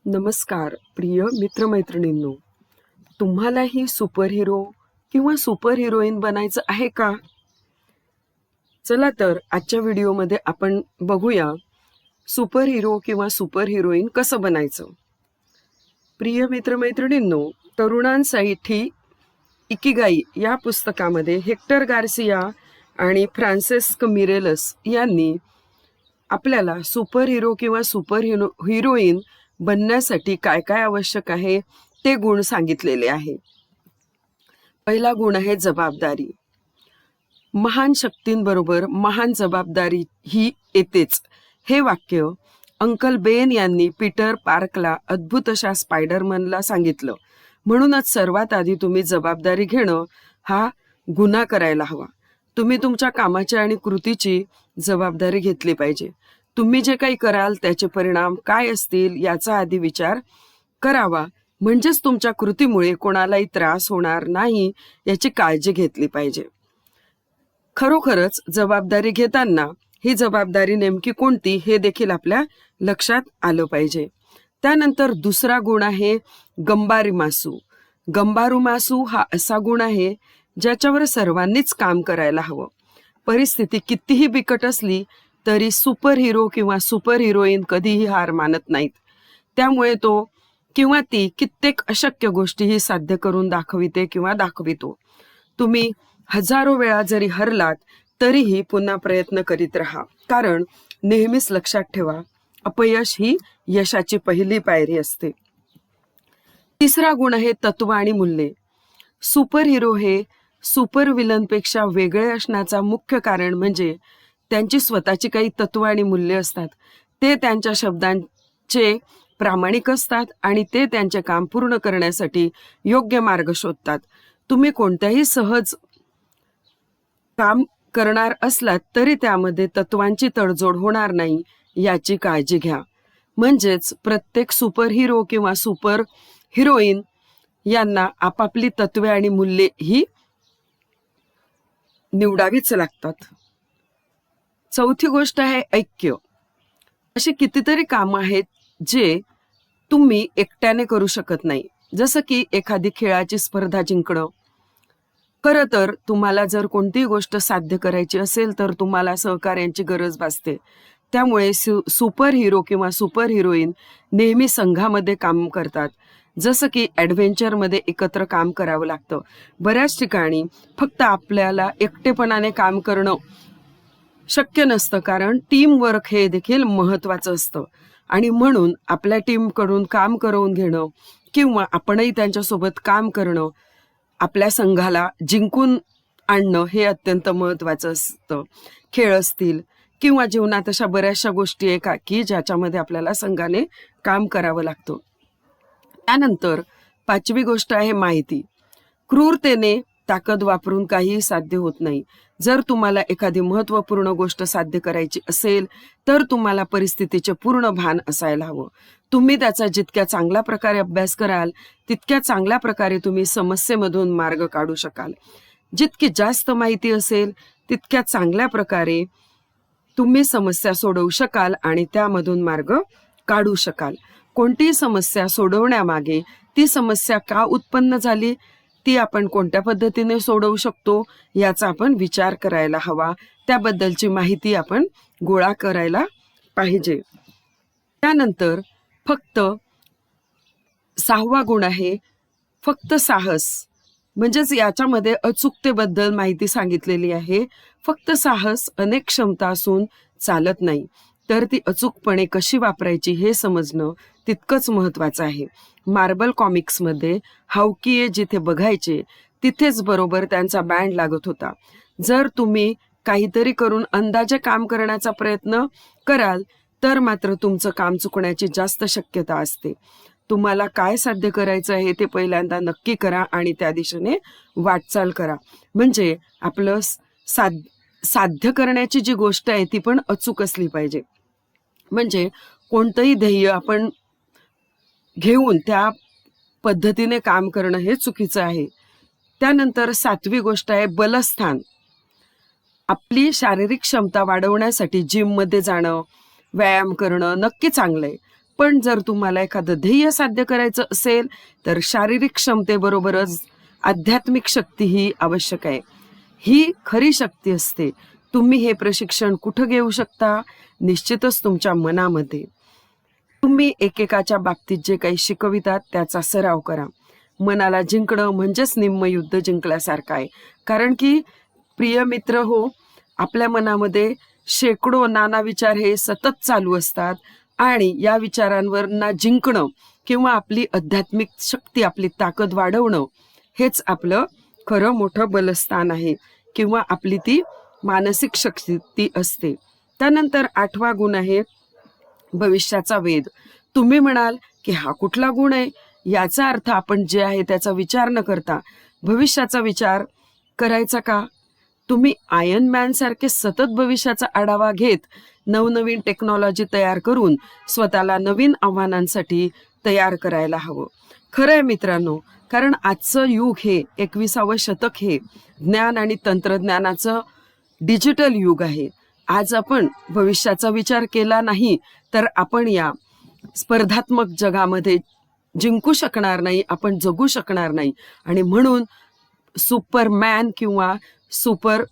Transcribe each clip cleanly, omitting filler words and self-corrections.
नमस्कार प्रिय मित्रमैत्रिणींनो, तुम्हालाही सुपर हिरो किंवा सुपर हिरोईन बनायचं आहे का? चला तर आजच्या व्हिडिओमध्ये आपण बघूया सुपर हिरो किंवा सुपर हिरोईन कसं बनायचं. प्रिय मित्रमैत्रिणींनो, तरुणांसाठी इकिगाई या पुस्तकामध्ये हेक्टर गार्सिया आणि फ्रान्सिस्क मिरेलस यांनी आपल्याला सुपर हिरो किंवा सुपर हिरोईन बनण्यासाठी काय काय आवश्यक आहे ते गुण सांगितलेले आहे. पहिला गुण आहे जबाबदारी. महान शक्तींबरोबर महान जबाबदारी ही येतेच, हे वाक्य अंकल बेन यांनी पीटर पार्कला अद्भुत अशा स्पायडरमनला सांगितलं. म्हणूनच सर्वात आधी तुम्ही जबाबदारी घेणं हा गुन्हा करायला हवा. तुम्ही तुमच्या कामाची आणि कृतीची जबाबदारी घेतली पाहिजे. तुम्ही जे काही कराल त्याचे परिणाम काय असतील याचा आधी विचार करावा, म्हणजेच तुमच्या कृतीमुळे कोणालाही त्रास होणार नाही याची काळजी घेतली पाहिजे. खरोखरच जबाबदारी घेताना ही जबाबदारी नेमकी कोणती हे देखील आपल्या लक्षात आलं पाहिजे. त्यानंतर दुसरा गुण आहे गंबारीमासू. गंबारूमासू हा असा गुण आहे ज्याच्यावर सर्वांनीच काम करायला हवं. परिस्थिती कितीही बिकट असली तरी सुपर हिरो किंवा सुपर हिरोईन कधीही हार मानत नाहीत. त्यामुळे तो किंवा ती कित्येक अशक्य गोष्टीही साध्य करून दाखविते किंवा दाखवितो. तुम्ही हजारो वेळा जरी हरलात तरीही पुन्हा प्रयत्न करीत राहा, कारण नेहमीच लक्षात ठेवा, अपयश ही यशाची पहिली पायरी असते. तिसरा गुण आहे तत्व आणि मूल्ये. सुपर हिरो हे सुपर विलनपेक्षा वेगळे असण्याचा मुख्य कारण म्हणजे त्यांची स्वतःची काही तत्व आणि मूल्य असतात. ते त्यांच्या शब्दांचे प्रामाणिक असतात आणि ते त्यांचे काम पूर्ण करण्यासाठी योग्य मार्ग शोधतात. तुम्ही कोणत्याही सहज काम करणार असलात तरी त्यामध्ये तत्वांची तडजोड होणार नाही याची काळजी घ्या. म्हणजेच प्रत्येक सुपर हिरो किंवा सुपर हिरोईन यांना आपापली तत्वे आणि मूल्ये ही निवडावीच लागतात. चौथी गोष्ट आहे ऐक्य. अशी कितीतरी कामं आहेत जे तुम्ही एकट्याने करू शकत नाही, जसं की एखादी खेळाची स्पर्धा जिंकणं. खरं तर तुम्हाला जर कोणतीही गोष्ट साध्य करायची असेल तर तुम्हाला सहकार्यांची गरज भासते. त्यामुळे सुपर हिरो किंवा सुपर हिरोईन नेहमी संघामध्ये काम करतात. जसं की ॲडव्हेंचरमध्ये एकत्र काम करावं लागतं. बऱ्याच ठिकाणी फक्त आपल्याला एकटेपणाने काम करणं शक्य नसतं, कारण टीम वर्क हे देखील महत्त्वाचं असतं. आणि म्हणून आपल्या टीमकडून काम करवून घेणं किंवा आपणही त्यांच्यासोबत काम करणं, आपल्या संघाला जिंकून आणणं हे अत्यंत महत्त्वाचं असतं. खेळ असतील किंवा जीवनात अशा बऱ्याचशा गोष्टी आहे का की ज्याच्यामध्ये आपल्याला संघाने काम करावं लागतं. त्यानंतर पाचवी गोष्ट आहे माहिती. क्रूरतेने ताकद वापरून काहीही साध्य होत नाही. जर तुम्हाला एखादी महत्त्वपूर्ण गोष्ट साध्य करायची असेल तर तुम्हाला परिस्थितीचे पूर्ण भान असायला हवं. तुम्ही त्याचा जितक्या चांगल्या प्रकारे अभ्यास कराल तितक्या चांगल्या प्रकारे तुम्ही समस्येमधून मार्ग काढू शकाल. जितकी जास्त माहिती असेल तितक्या चांगल्या प्रकारे तुम्ही समस्या सोडवू शकाल आणि त्यामधून मार्ग काढू शकाल. कोणतीही समस्या सोडवण्यामागे ती समस्या का उत्पन्न झाली, ती आपण कोणत्या पद्धतीने सोडवू शकतो याचा आपण विचार करायला हवा. त्याबद्दलची माहिती आपण गोळा करायला पाहिजे. त्यानंतर फक्त सहावा गुण आहे फक्त साहस. म्हणजेच याच्यामध्ये अचूकतेबद्दल माहिती सांगितलेली आहे. फक्त साहस अनेक क्षमता असून चालत नाही, तर ती अचूकपणे कशी वापरायची हे समजणं तितकंच महत्त्वाचं आहे. मार्बल कॉमिक्समध्ये हावकिये जिथे बघायचे तिथेच बरोबर त्यांचा बँड लागत होता. जर तुम्ही काहीतरी करून अंदाजे काम करण्याचा प्रयत्न कराल तर मात्र तुमचं काम चुकण्याची जास्त शक्यता असते. तुम्हाला काय साध्य करायचं आहे ते पहिल्यांदा नक्की करा आणि त्या दिशेने वाटचाल करा. म्हणजे आपलं साध्य करण्याची जी गोष्ट आहे ती पण अचूक असली पाहिजे. म्हणजे कोणतंही ध्येय आपण घेऊन त्या पद्धतीने काम करणं हे चुकीचं आहे. त्यानंतर सातवी गोष्ट आहे बलस्थान. आपली शारीरिक क्षमता वाढवण्यासाठी जिममध्ये जाणं, व्यायाम करणं नक्की चांगलं आहे. पण जर तुम्हाला एखादं ध्येय साध्य करायचं असेल तर शारीरिक क्षमतेबरोबरच आध्यात्मिक शक्ती ही आवश्यक आहे. ही खरी शक्ती असते. तुम्ही हे प्रशिक्षण कुठं घेऊ शकता? निश्चितच तुमच्या मनामध्ये. तुम्ही एकेकाच्या बाबतीत जे काही शिकवितात त्याचा सराव करा. मनाला जिंकणं म्हणजेच निम्म युद्ध जिंकल्यासारखं आहे. कारण की प्रिय मित्र हो, आपल्या मनामध्ये शेकडो नाना विचार हे सतत चालू असतात आणि या विचारांवर ना जिंकणं किंवा आपली आध्यात्मिक शक्ती, आपली ताकद वाढवणं हेच आपलं खरं मोठं बलस्थान आहे किंवा आपली ती मानसिक शक्ती असते. त्यानंतर 8वा गुण आहे भविष्याचा वेध. तुम्ही म्हणाल की हा कुठला गुण आहे? याचा अर्थ आपण जे आहे त्याचा विचार न करता भविष्याचा विचार करायचा का? तुम्ही आयर्न मॅन सारखे सतत भविष्याचा आढावा घेत नवनवीन टेक्नॉलॉजी तयार करून स्वतःला नवीन आव्हानांसाठी तयार करायला हवं. खरं आहे मित्रांनो, कारण आजचं युग हे 21वे शतक हे ज्ञान आणि तंत्रज्ञानाचं डिजिटल युग आहे. आज आपण भविष्याचा विचार केला नाही तर आपण या स्पर्धात्मक जगामध्ये जिंकू शकणार नाही, आपण जगू शकणार नाही. आणि म्हणून सुपरमॅन किंवा सुपर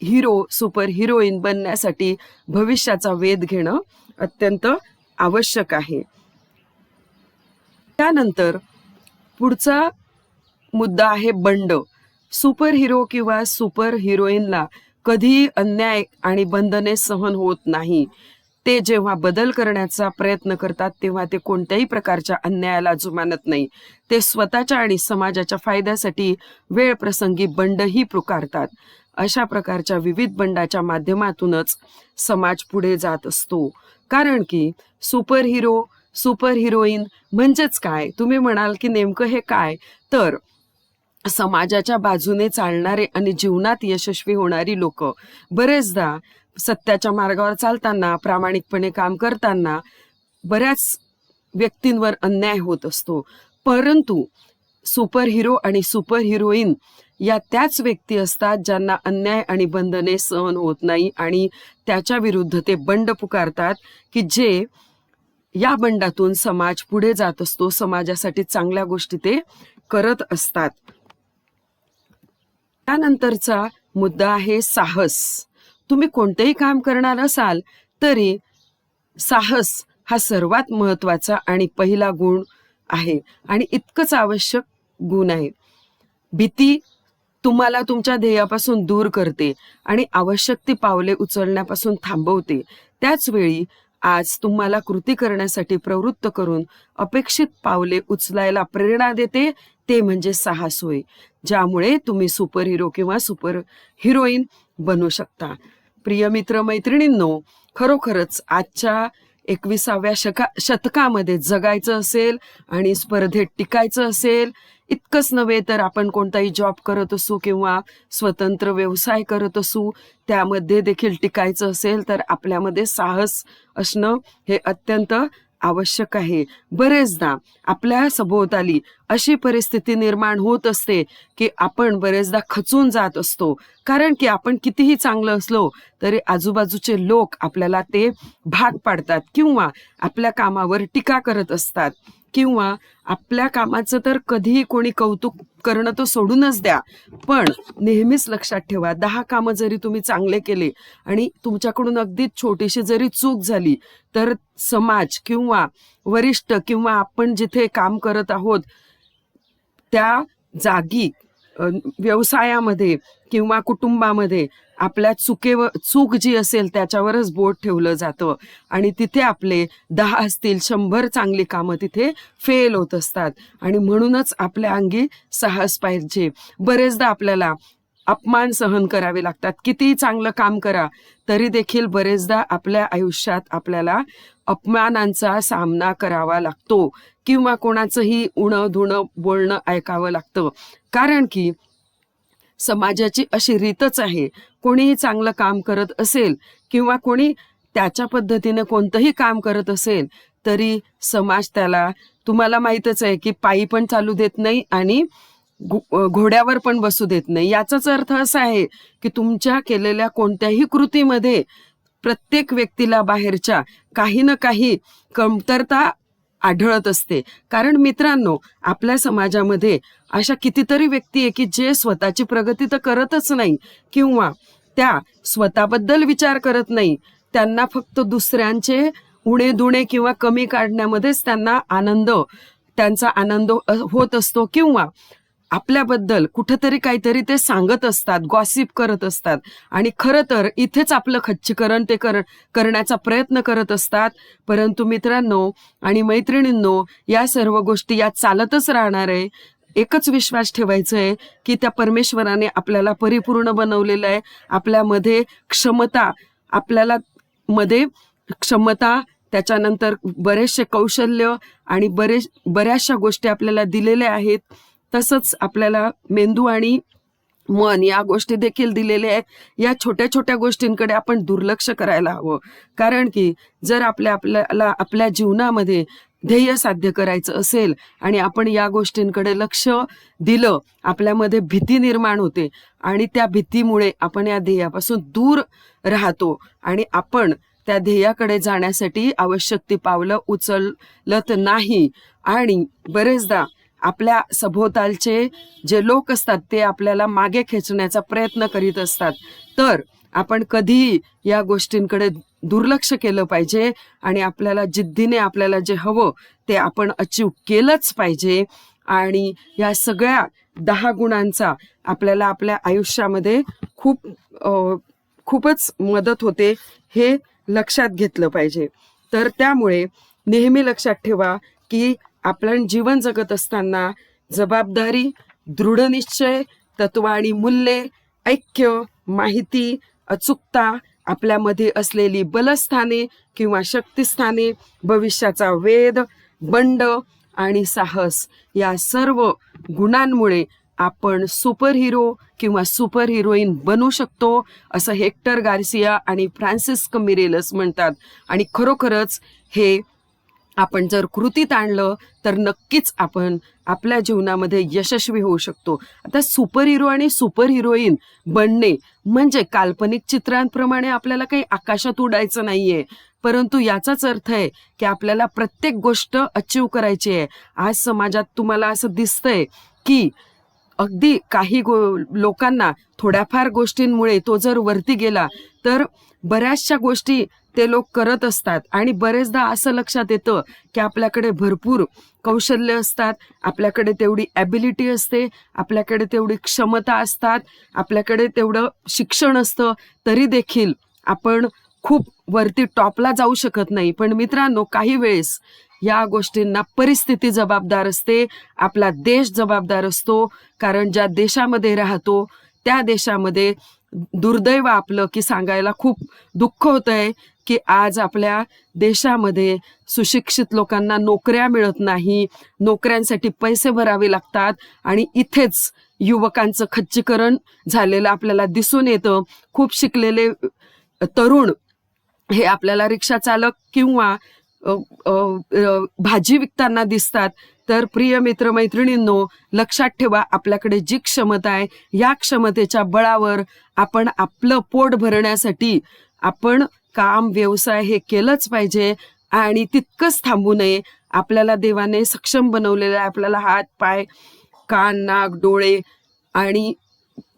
हिरो, सुपर हिरोईन बनण्यासाठी भविष्याचा वेध घेणं अत्यंत आवश्यक आहे. त्यानंतर पुढचा मुद्दा आहे बंड. सुपर हिरो किंवा सुपर हिरोईनला कधीही अन्याय आणि बंधने सहन होत नाही. ते जेव्हा बदल करण्याचा प्रयत्न करतात तेव्हा ते कोणत्याही प्रकारच्या अन्यायाला जुमानत नाही. ते स्वतःच्या आणि समाजाच्या फायद्यासाठी वेळ प्रसंगी बंडही पुकारतात. अशा प्रकारच्या विविध बंडाच्या माध्यमातूनच समाज पुढे जात असतो. कारण की सुपर हिरो, सुपर हिरोईन म्हणजेच काय? तुम्ही म्हणाल की नेमकं हे काय? तर समाजाच्या बाजूने चालणारे आणि जीवनात यशस्वी होणारी लोक बरेचदा सत्याच्या मार्गावर चालताना, प्रामाणिकपणे काम करताना बऱ्याच व्यक्तींवर अन्याय होत असतो. परंतु सुपर हिरो आणि सुपर हिरोईन या त्याच व्यक्ती असतात ज्यांना अन्याय आणि बंधने सहन होत नाही आणि त्याच्या विरुद्ध ते बंड पुकारतात की जे या बंडातून समाज पुढे जात असतो. समाजासाठी चांगल्या गोष्टी ते करत असतात. त्यानंतरचा मुद्दा आहे साहस. तुम्ही कोणतेही काम करणार असाल तरी साहस हा सर्वात महत्त्वाचा आणि पहिला गुण आहे आणि इतकंच आवश्यक गुण आहे. भीती तुम्हाला तुमच्या ध्येयापासून दूर करते आणि आवश्यक ती पावले उचलण्यापासून थांबवते. त्याच वेळी आज तुम्हाला कृती करण्यासाठी प्रवृत्त करून अपेक्षित पावले उचलायला प्रेरणा देते. ते म्हणजे साहस होय, ज्यामुळे तुम्ही सुपर हिरो किंवा सुपर हिरोईन बनू शकता. प्रिय मित्र मैत्रिणींनो, खरोखरच आजच्या 21व्या शतकामध्ये जगायचं असेल आणि स्पर्धेत टिकायचं असेल, इतकंच नव्हे तर आपण कोणताही जॉब करत असू किंवा स्वतंत्र व्यवसाय करत असू, त्यामध्ये देखील टिकायचं असेल तर आपल्यामध्ये साहस असणं हे अत्यंत आवश्यक आहे. बरेचदा आपल्या सभोवताली अशी परिस्थिती निर्माण होत असते की आपण बरेचदा खचून जात असतो. कारण की आपण कितीही चांगलं असलो तरी आजूबाजूचे लोक आपल्याला ते भाग पाडतात किंवा आपल्या कामावर टीका करत असतात किंवा आपल्या कामाचं तर कधीही कोणी कौतुक करणं तर सोडूनच द्या. पण नेहमीच लक्षात ठेवा, 10 कामं जरी तुम्ही चांगले केले आणि तुमच्याकडून अगदी छोटीशी जरी चूक झाली तर समाज किंवा वरिष्ठ किंवा आपण जिथे काम करत आहोत त्या जागी, व्यवसायामध्ये किंवा कुटुंबामध्ये आपल्या चूक जी असेल त्याच्यावरच बोट ठेवलं जातं आणि तिथे आपले 10 असतील 100 चांगली कामं तिथे फेल होत असतात. आणि म्हणूनच आपल्या अंगी साहस पाहिजे. बरेचदा आपल्याला अपमान सहन करावे लागतात. कितीही चांगलं काम करा तरी देखील बरेचदा आपल्या आयुष्यात आपल्याला अपमानांचा सामना करावा लागतो किंवा कोणाचंही उणं धुणं बोलणं ऐकावं लागतं. कारण की समाजाची अशी रीतच आहे, कोणीही चांगलं काम करत असेल किंवा कोणी त्याच्या पद्धतीने कोणतंही काम करत असेल तरी समाज त्याला, तुम्हाला माहीतच आहे की पायी पण चालू देत नाही आणि घोड्यावर पण बसू देत नाही. याचाच अर्थ असा आहे की तुमच्या केलेल्या कोणत्याही कृतीमध्ये प्रत्येक व्यक्तीला बाहेरच्या काही ना काही कमतरता आढळत असते. कारण मित्रांनो, आपल्या समाजामध्ये अशा कितीतरी व्यक्ती आहे की जे स्वतःची प्रगती तर करतच नाही किंवा त्या स्वतःबद्दल विचार करत नाही. त्यांना फक्त दुसऱ्यांचे उणे दुणे किंवा कमी काढण्यामध्येच त्यांचा आनंद होत असतो किंवा आपल्याबद्दल कुठंतरी काहीतरी ते सांगत असतात, गॉसिप करत असतात आणि खरं तर इथेच आपलं खच्चीकरण ते करण्याचा प्रयत्न करत असतात. परंतु मित्रांनो आणि मैत्रिणींनो, या सर्व गोष्टी या चालतच राहणार आहे. एकच विश्वास ठेवायचा आहे की त्या परमेश्वराने आपल्याला परिपूर्ण बनवलेलं आहे. आपल्याला मध्ये क्षमता, त्याच्यानंतर बरेचसे कौशल्य आणि बऱ्याचशा गोष्टी आपल्याला दिलेल्या आहेत. तसंच आपल्याला मेंदू आणि मन या गोष्टी देखील दिलेल्या आहेत. या छोट्या छोट्या गोष्टींकडे आपण दुर्लक्ष करायला हवं. कारण की जर आपल्याला आपल्या जीवनामध्ये ध्येय साध्य करायचं असेल आणि आपण या गोष्टींकडे लक्ष दिलं, आपल्यामध्ये भीती निर्माण होते आणि त्या भीतीमुळे आपण या ध्येयापासून दूर राहतो आणि आपण त्या ध्येयाकडे जाण्यासाठी आवश्यक ती पावलं उचलत नाही. आणि बरेचदा आपल्या सभोवतालचे जे लोक असतात ते आपल्याला मागे खेचण्याचा प्रयत्न करीत असतात. तर आपण कधीही या गोष्टींकडे दुर्लक्ष केलं पाहिजे आणि आपल्याला जिद्दीने आपल्याला जे हवं ते आपण अचीव केलंच पाहिजे. आणि या सगळ्या 10 गुणांचा आपल्याला आपल्या आयुष्यामध्ये खूपच मदत होते, हे लक्षात घेतलं पाहिजे. तर त्यामुळे नेहमी लक्षात ठेवा की आपण जीवन जगत असताना जबाबदारी, दृढनिश्चय, तत्व आणि मूल्ये, ऐक्य, माहिती, अचूकता, आपल्यामध्ये असलेली बलस्थाने किंवा शक्तिस्थाने, भविष्याचा वेध, बंड आणि साहस या सर्व गुणांमुळे आपण सुपर हिरो किंवा सुपर हिरोईन बनू शकतो, असं हेक्टर गार्सिया आणि फ्रान्सिस्क मिरेलस म्हणतात. आणि खरोखरच हे आपण जर कृतीत आणलं तर नक्कीच आपण आपल्या जीवनामध्ये यशस्वी होऊ शकतो. आता सुपर हिरो आणि सुपर हिरोईन बनणे म्हणजे काल्पनिक चित्रांप्रमाणे आपल्याला काही आकाशात उडायचं नाहीये, परंतु याचाच अर्थ आहे की आपल्याला प्रत्येक गोष्ट अचीव करायची आहे. आज समाजात तुम्हाला असं दिसतंय की अगदी काही लोकांना थोड्याफार गोष्टींमुळे तो जर वरती गेला तर बऱ्याचशा गोष्टी ते लोक करत असतात आणि बरेचदा असं लक्षात येतं की आपल्याकडे भरपूर कौशल्य असतात, आपल्याकडे तेवढी ॲबिलिटी असते, आपल्याकडे तेवढी क्षमता असतात, आपल्याकडे तेवढं शिक्षण असतं, तरी देखील आपण खूप वरती टॉपला जाऊ शकत नाही. पण मित्रांनो, काही वेळेस या गोष्टींना परिस्थिती जबाबदार असते, आपला देश जबाबदार असतो. कारण ज्या देशामध्ये राहतो त्या देशामध्ये दुर्दैव आपलं की सांगायला खूप दुःख होतंय की आज आपल्या देशामध्ये सुशिक्षित लोकांना नोकऱ्या मिळत नाही, नोकऱ्यांसाठी पैसे भरावे लागतात आणि इथेच युवकांचं खच्चीकरण झालेलं आपल्याला दिसून येतं. खूप शिकलेले तरुण हे आपल्याला रिक्षा चालक किंवा भाजी विकताना दिसतात. तर प्रिय मित्रमैत्रिणींनो, लक्षात ठेवा, आपल्याकडे जी क्षमता आहे या क्षमतेच्या बळावर आपण आपलं पोट भरण्यासाठी आपण काम, व्यवसाय हे केलंच पाहिजे आणि तितकंच थांबू नये. आपल्याला देवाने सक्षम बनवलेलं आहे. आपल्याला हात, पाय, कान, नाक, डोळे आणि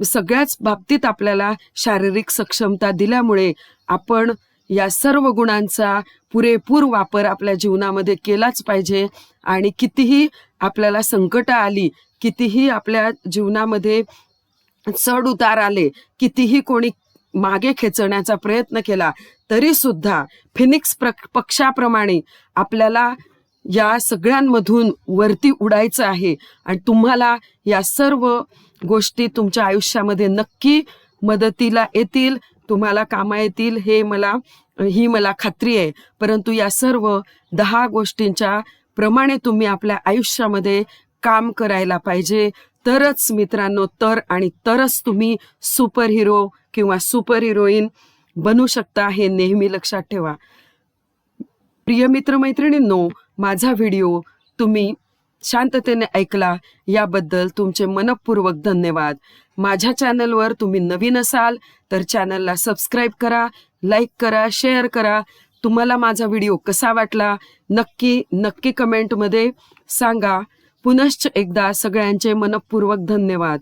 सगळ्याच बाबतीत आपल्याला शारीरिक सक्षमता दिल्यामुळे आपण या सर्व गुणांचा पुरेपूर वापर आपल्या जीवनामध्ये केलाच पाहिजे. आणि कितीही आपल्याला संकट आली, कितीही आपल्या जीवनामध्ये चढ उतार आले, कितीही कोणी मागे खेचण्याचा प्रयत्न केला, तरी सुद्धा फिनिक्स पक्षाप्रमाणे आपल्याला या सगळ्यांमधून वरती उडायचं आहे. आणि तुम्हाला या सर्व गोष्टी तुमच्या आयुष्यामध्ये नक्की मदतीला येतील, तुम्हाला कामा येतील, ही मला खात्री आहे. परंतु या सर्व 10 गोष्टींच्या प्रमाणे तुम्ही आपल्या आयुष्यामध्ये काम करायला पाहिजे. तरच मित्रांनो, तरच तुम्ही सुपर हिरो किंवा सुपर हिरोईन बनू शकता, हे नेहमी लक्षात ठेवा. प्रिय मित्रमैत्रिणींनो, माझा व्हिडिओ तुम्ही शांततेने ऐकला याबद्दल तुमचे मनःपूर्वक धन्यवाद. माझ्या चॅनलवर तुम्ही नवीन असाल तर चॅनलला सबस्क्राईब करा, लाईक करा, शेअर करा. तुम्हाला माझा व्हिडिओ कसा वाटला नक्की नक्की कमेंटमध्ये सांगा. पुनश्च एकदा सगळ्यांचे मनःपूर्वक धन्यवाद.